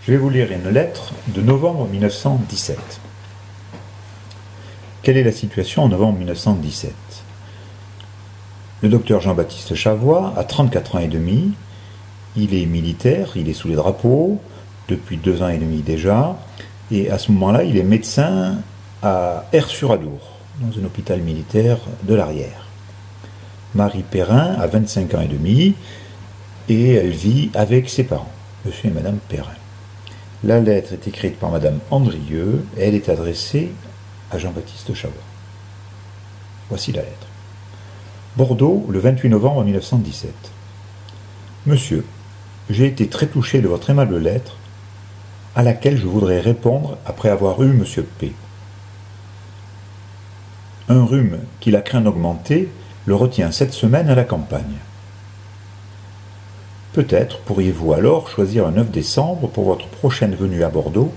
Je vais vous lire une lettre de novembre 1917. Quelle est la situation en novembre 1917 ? Le docteur Jean-Baptiste Chavois a 34 ans et demi, il est militaire, il est sous les drapeaux, depuis 2 ans et demi déjà, et à ce moment-là, il est médecin à Aire-sur-Adour, dans un hôpital militaire de l'Arrière. Marie Perrin a 25 ans et demi, et elle vit avec ses parents, monsieur et madame Perrin. La lettre est écrite par madame Andrieux, et elle est adressée à Jean-Baptiste Chavois. Voici la lettre. Bordeaux, le 28 novembre 1917. Monsieur, j'ai été très touché de votre aimable lettre, à laquelle je voudrais répondre après avoir eu monsieur P. Un rhume qu'il a craint d'augmenter le retient cette semaine à la campagne. Peut-être pourriez-vous alors choisir le 9 décembre pour votre prochaine venue à Bordeaux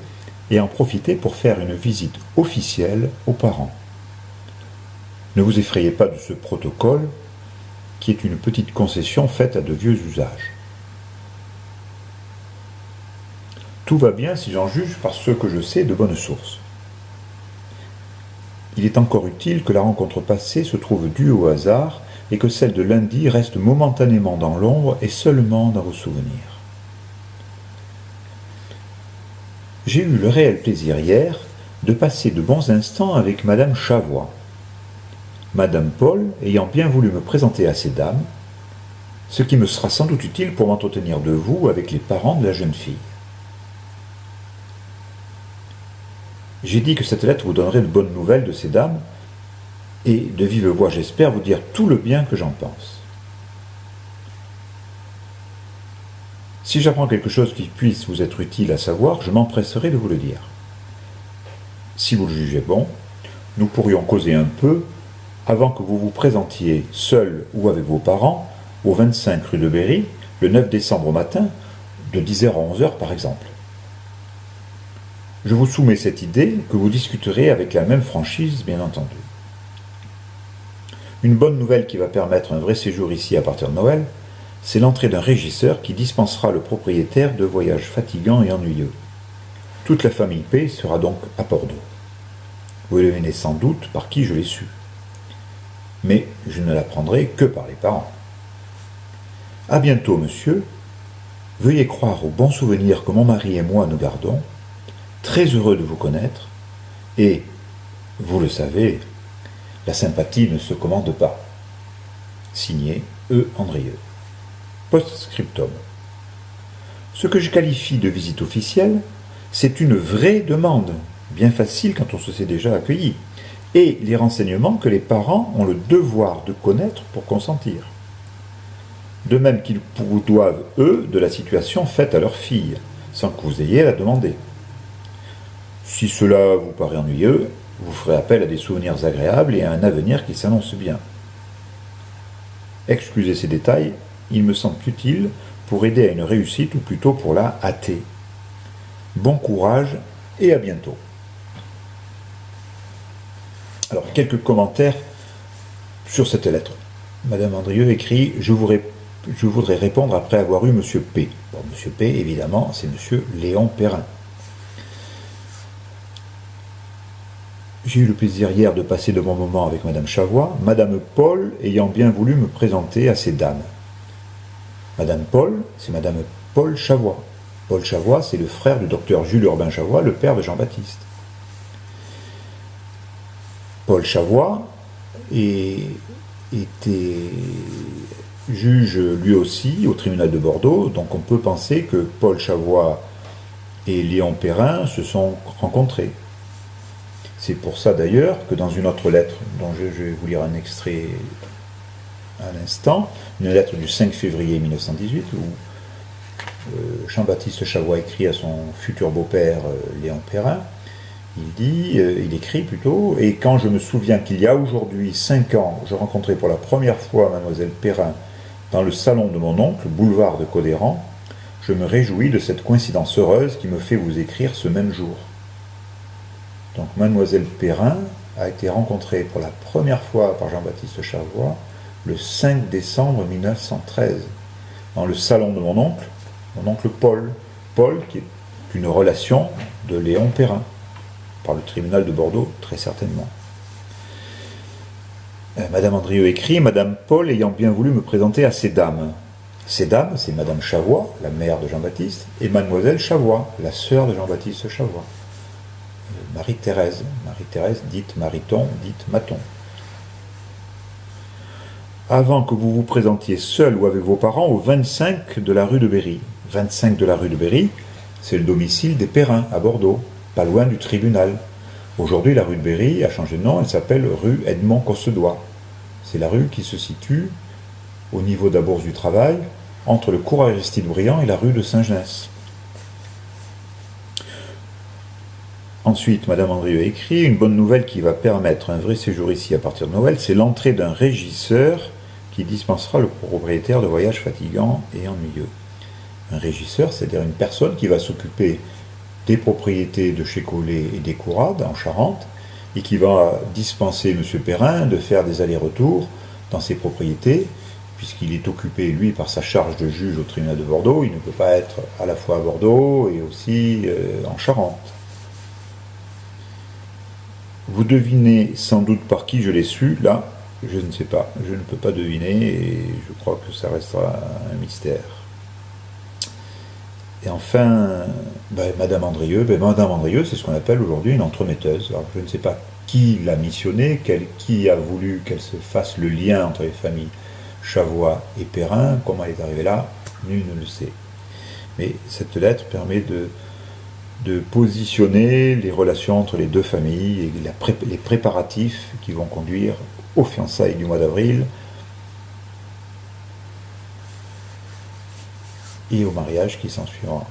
et en profiter pour faire une visite officielle aux parents. Ne vous effrayez pas de ce protocole, qui est une petite concession faite à de vieux usages. Tout va bien si j'en juge par ce que je sais de bonnes sources. Il est encore utile que la rencontre passée se trouve due au hasard et que celle de lundi reste momentanément dans l'ombre et seulement dans vos souvenirs. J'ai eu le réel plaisir hier de passer de bons instants avec madame Chavois. Madame Paul ayant bien voulu me présenter à ces dames, ce qui me sera sans doute utile pour m'entretenir de vous avec les parents de la jeune fille. J'ai dit que cette lettre vous donnerait de bonnes nouvelles de ces dames, et de vive voix j'espère vous dire tout le bien que j'en pense. Si j'apprends quelque chose qui puisse vous être utile à savoir, je m'empresserai de vous le dire. Si vous le jugez bon, nous pourrions causer un peu avant que vous vous présentiez seul ou avec vos parents au 25 rue de Berry, le 9 décembre au matin, de 10h à 11h par exemple. Je vous soumets cette idée que vous discuterez avec la même franchise, bien entendu. Une bonne nouvelle qui va permettre un vrai séjour ici à partir de Noël, c'est l'entrée d'un régisseur qui dispensera le propriétaire de voyages fatigants et ennuyeux. Toute la famille P sera donc à Bordeaux. Vous devinez sans doute par qui je l'ai su. Mais je ne l'apprendrai que par les parents. À bientôt, monsieur. Veuillez croire aux bons souvenirs que mon mari et moi nous gardons. Très heureux de vous connaître. Et, vous le savez, la sympathie ne se commande pas. Signé E. Andrieux. Post-scriptum. Ce que je qualifie de visite officielle, c'est une vraie demande, bien facile quand on se sait déjà accueilli, et les renseignements que les parents ont le devoir de connaître pour consentir. De même qu'ils vous doivent, eux, de la situation faite à leur fille, sans que vous ayez à la demander. Si cela vous paraît ennuyeux, vous ferez appel à des souvenirs agréables et à un avenir qui s'annonce bien. Excusez ces détails, ils me semblent utiles pour aider à une réussite ou plutôt pour la hâter. Bon courage et à bientôt. Alors, quelques commentaires sur cette lettre. Madame Andrieux écrit « Je voudrais répondre après avoir eu monsieur P ». Bon, monsieur P, évidemment, c'est monsieur Léon Perrin. J'ai eu le plaisir hier de passer de bons moments avec madame Chavois, madame Paul ayant bien voulu me présenter à ces dames. Madame Paul, c'est madame Paul Chavois. Paul Chavois, c'est le frère du docteur Jules Urbain Chavois, le père de Jean-Baptiste. Paul Chavois était juge lui aussi au tribunal de Bordeaux, donc on peut penser que Paul Chavois et Léon Perrin se sont rencontrés. C'est pour ça d'ailleurs que dans une autre lettre, dont je vais vous lire un extrait à l'instant, une lettre du 5 février 1918, où Jean-Baptiste Chavois écrit à son futur beau-père Léon Perrin, il écrit plutôt « Et quand je me souviens qu'il y a aujourd'hui 5 ans, je rencontrai pour la première fois mademoiselle Perrin dans le salon de mon oncle, boulevard de Codéran, je me réjouis de cette coïncidence heureuse qui me fait vous écrire ce même jour. » Donc mademoiselle Perrin a été rencontrée pour la première fois par Jean-Baptiste Chavois le 5 décembre 1913, dans le salon de mon oncle Paul, qui est qu'une relation de Léon Perrin, par le tribunal de Bordeaux, très certainement. Madame Andrieux écrit: Madame Paul ayant bien voulu me présenter à ces dames. Ces dames, c'est Madame Chavois, la mère de Jean-Baptiste, et Mademoiselle Chavois, la sœur de Jean-Baptiste Chavois. Marie-Thérèse, dite Mariton, dite Maton. Avant que vous vous présentiez seul ou avec vos parents au 25 de la rue de Berry. 25 de la rue de Berry, c'est le domicile des Perrins à Bordeaux, pas loin du tribunal. Aujourd'hui, la rue de Berry a changé de nom, elle s'appelle rue Edmond-Cossedois. C'est la rue qui se situe au niveau de la Bourse du Travail, entre le cours Aristide-Briand et la rue de Saint-Genès. Ensuite, Madame Andrieux écrit: une bonne nouvelle qui va permettre un vrai séjour ici à partir de Noël, c'est l'entrée d'un régisseur qui dispensera le propriétaire de voyages fatigants et ennuyeux. Un régisseur, c'est-à-dire une personne qui va s'occuper des propriétés de chez Collet et des Courades en Charente, et qui va dispenser M. Perrin de faire des allers-retours dans ses propriétés, puisqu'il est occupé, lui, par sa charge de juge au tribunal de Bordeaux. Il ne peut pas être à la fois à Bordeaux et aussi en Charente. Vous devinez sans doute par qui je l'ai su, là, je ne sais pas, je ne peux pas deviner, et je crois que ça restera un mystère. Et enfin, Madame Andrieux, c'est ce qu'on appelle aujourd'hui une entremetteuse. Alors je ne sais pas qui l'a missionnée, qui a voulu qu'elle se fasse le lien entre les familles Chavois et Perrin. Comment elle est arrivée là, nul ne le sait. Mais cette lettre permet de positionner les relations entre les deux familles et les préparatifs qui vont conduire aux fiançailles du mois d'avril et au mariage qui s'ensuivra.